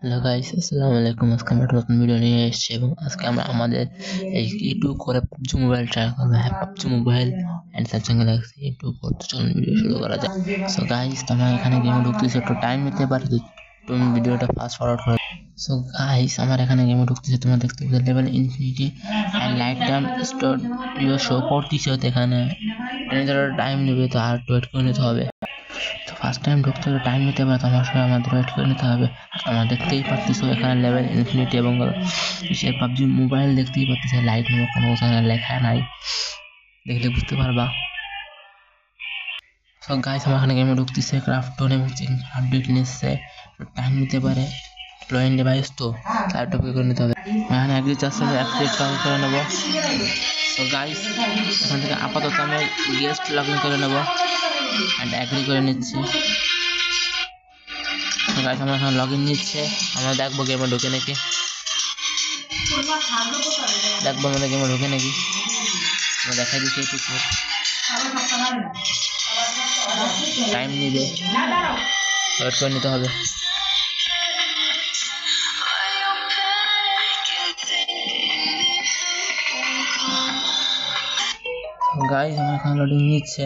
Hello guys, আসসালামু আলাইকুম। আজকে আমরা একটা নতুন ভিডিও নিয়ে এসেছি এবং আজকে আমরা আমাদের এই E2 করে PUBG মোবাইল ট্রাই করবো। হ্যাঁ, PUBG mobile and Samsung Galaxy E2 করতে চলুন ভিডিও শুরু করা যাক। সো গাইস, তোমরা এখানে গেমে ঢুকতেছো, একটু টাইম নিতে পারে তো তুমি ভিডিওটা ফাস্ট ফরওয়ার্ড করে। সো গাইস, আমার এখানে গেমে ঢুকতেছে, তোমরা দেখতে পাচ্ছ level infinity and light time studio show করতেছে। তো এখানে টাইম নেবে, তো আর ওয়েট করে নিতে হবে। তো ফার্স্ট টাইম ঢুকতে হলে টাইম নিতে পারে, তোমার সঙ্গে আমাদের ওয়েট করে নিতে হবে। আর তোমরা দেখতেই পারতেছো এখানে লেভেল ইনফিনিটি এবং সে পাবজি মোবাইল দেখতেই পারতেছে, লাইট নেমে কোনো ওখানে লেখা নাই, দেখলে বুঝতে পারবা। সব গাইস, আমার এখানে গেমে ঢুকতেছে, ক্রাফটন এবং আপডেট নিচ্ছে, টাইম নিতে পারে। ক্লোয়েন ডিভাইস তো ল্যাপটপ করে নিতে হবে। এখানে একদিন চাচ্ছে অ্যাক্সেস করে নেবো। তো গাইস, এখান থেকে আপাতত আমি গেস্ট লগ ইন করে নেবো অ্যান্ড অ্যাগ্রি করে নিচ্ছি। গাইস, আমরা এখন লগইন নিচ্ছে, আমরা দেখবো গেমে ঢুকে নাকি, দেখবো আমাদের গেমে ঢুকে নাকি, আমরা দেখাই দিচ্ছি একটু টাইম নিবে, ওয়েট করে নিতে হবে। গাইস, আমার এখন লোডিং নিচ্ছে।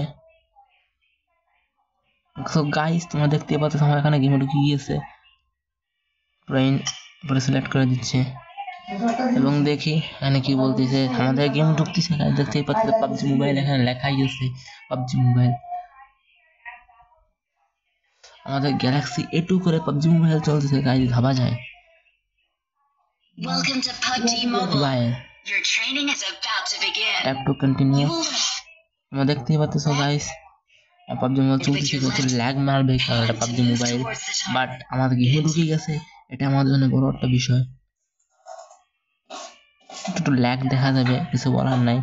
তো গাইস, তোমরা দেখতে পাচ্ছ আমার এখানে গেমে ঢুকে গিয়েছে, ব্রেইন পরে সিলেক্ট করে দিচ্ছে এবং দেখি এখানে কি বলতেছে। আমাদের গেম ঢুকতেছে, দেখতেই পাচ্ছ পাবজি মোবাইল এখানে লেখাই আছে, পাবজি মোবাইল। আমাদের গ্যালাক্সি A2 করে পাবজি মোবাইল চলতেছে, গাইস ভাবা যায়। Welcome to PUBG Mobile. Your training is about to begin. Tap to continue. তোমরা দেখতেই পাচ্ছ গাইস, পাবজি মোবাইল চলতেছে, একটু ল্যাগ মারবে কারণ এটা পাবজি মোবাইল, বাট আমাদের গেমে ঢুকে গেছে, এটা আমাদের জন্য বড় একটা বিষয়। একটু ল্যাগ দেখা যাবে, কিছু বলার নাই।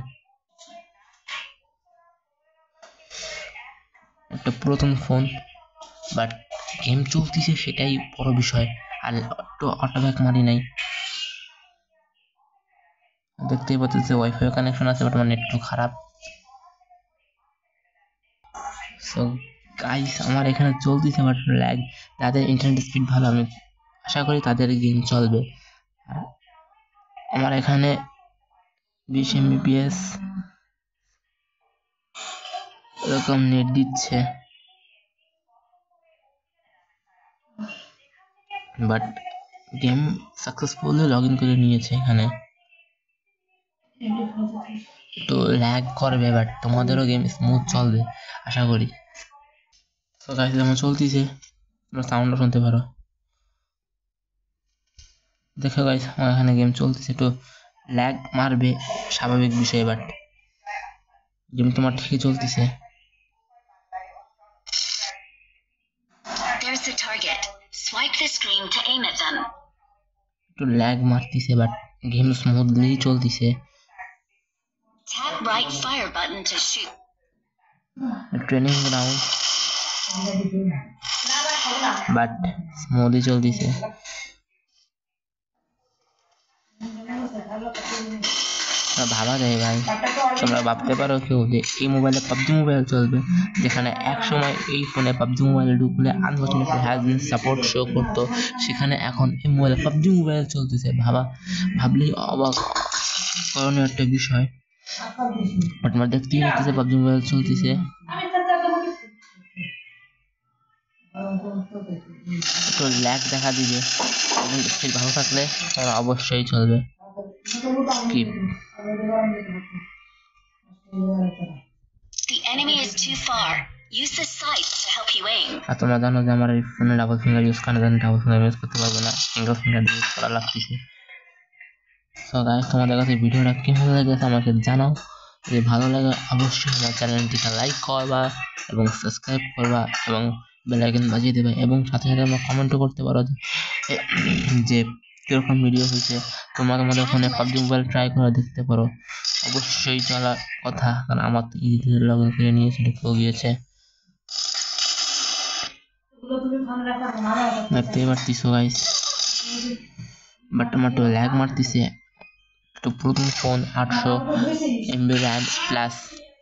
একটা পুরাতন ফোন, বাট গেম চলতেছে, সেটাই বড় বিষয়। আর একটু অটোব্যাক মারি নাই, দেখতেই পাচ্ছ ওয়াইফাই কানেকশন আছে, বাট আমার নেট একটু খারাপ। সো গাইস, আমার এখানে চলতেছে বাট ল্যাগ। যাদের ইন্টারনেট স্পিড ভালো, আমি আশা করি তাদের গেম চলবে। আমার এখানে 20 mbps এরকম নেট দিচ্ছে, but game successfully log in করে নিয়েছে। এখানে তো ল্যাগ করবে, বাট তোমাদেরও গেম স্মুথ চলবে আশা করি। তো গাইস, যেমন চলতেছে, তোমরা সাউন্ডও শুনতে পারো। দেখো গাইস, আমার এখানে গেম চলতেছে, একটু ল্যাগ মারবে, স্বাভাবিক বিষয়, বাট গেম তোমার ঠিকই চলতেছে। There's the target. Swipe the screen to aim at them. একটু ল্যাগ মারতেছে, বাট গেম স্মুথলি চলতেছে। Tap right fire button to shoot. Training ground, but smoothly চলতেছে। ভাবা যায় ভাই, তোমরা ভাবতে পারো কেউ যে এই মোবাইলে পাবজি মোবাইল চলবে, যেখানে এক সময় এই ফোনে পাবজি মোবাইলে ঢুকলে আনফরচুনেটলি হ্যাজবিন সাপোর্ট শো করতো, সেখানে এখন এই মোবাইলে পাবজি মোবাইল চলতেছে। ভাবলেই অবাক করণীয় একটা বিষয়। তোমরা দেখতেই পাচ্ছেন পাবজি মোবাইল চলতেছে, একটু ল্যাগ দেখা দিবে, ভালো থাকলে তারা অবশ্যই চলবে। The enemy is too far. Use the sights to help you aim. আর তোমরা জানো যে আমার এই ফোনে ডাবল ফিঙ্গার ইউজ করা যায় না, ডাবল ফিঙ্গার ইউজ করতে পারবো না, সিঙ্গেল ফিঙ্গার ইউজ করা লাগতেছে। সো গাইস, তোমাদের কাছে ভিডিওটা কেমন লেগেছে আমাকে জানাও। যদি ভালো লাগে অবশ্যই আমার চ্যানেলটিকে লাইক করবা এবং সাবস্ক্রাইব করবা এবং বেল আইকন বাজিয়ে দেবে, এবং সাথে সাথে তোমরা কমেন্টও করতে পারো যে কিরকম ভিডিও হয়েছে। তোমরা তোমাদের ফোনে পাবজি মোবাইল ট্রাই করে দেখতে পারো, অবশ্যই চলার কথা, কারণ আমার তো ইজি লগ ইন করে নিয়েছে, ঢুকেও গিয়েছে। দেখতেই পারতেছো গাইস, বাট আমার একটু ল্যাগ মারতেছে। একটু পুরাতন phone, 800 MB RAM plus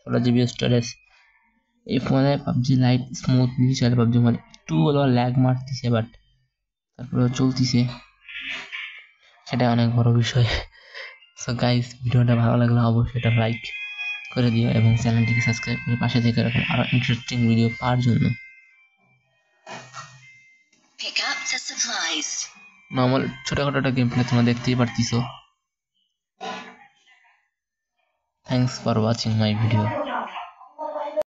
16 GB storage. এই ফোনে পাবজি লাইট স্মুথলি চলে, পাবজি মোবাইল একটু হলো ল্যাগ মারতেছে, বাট তারপরে চলতিছে, সেটা অনেক বড় বিষয়। সো গাইস, ভিডিওটা ভালো লাগলে অবশ্যই এটা লাইক করে দিও এবং চ্যানেলটিকে সাবস্ক্রাইব করে পাশে থেকে এরকম আরো ইন্টারেস্টিং ভিডিও পাওয়ার জন্য। Pick up the supplies. Normal ছোটখাটো একটা গেম প্লে তোমরা দেখতেই পারতিছো। Thanks for watching my video.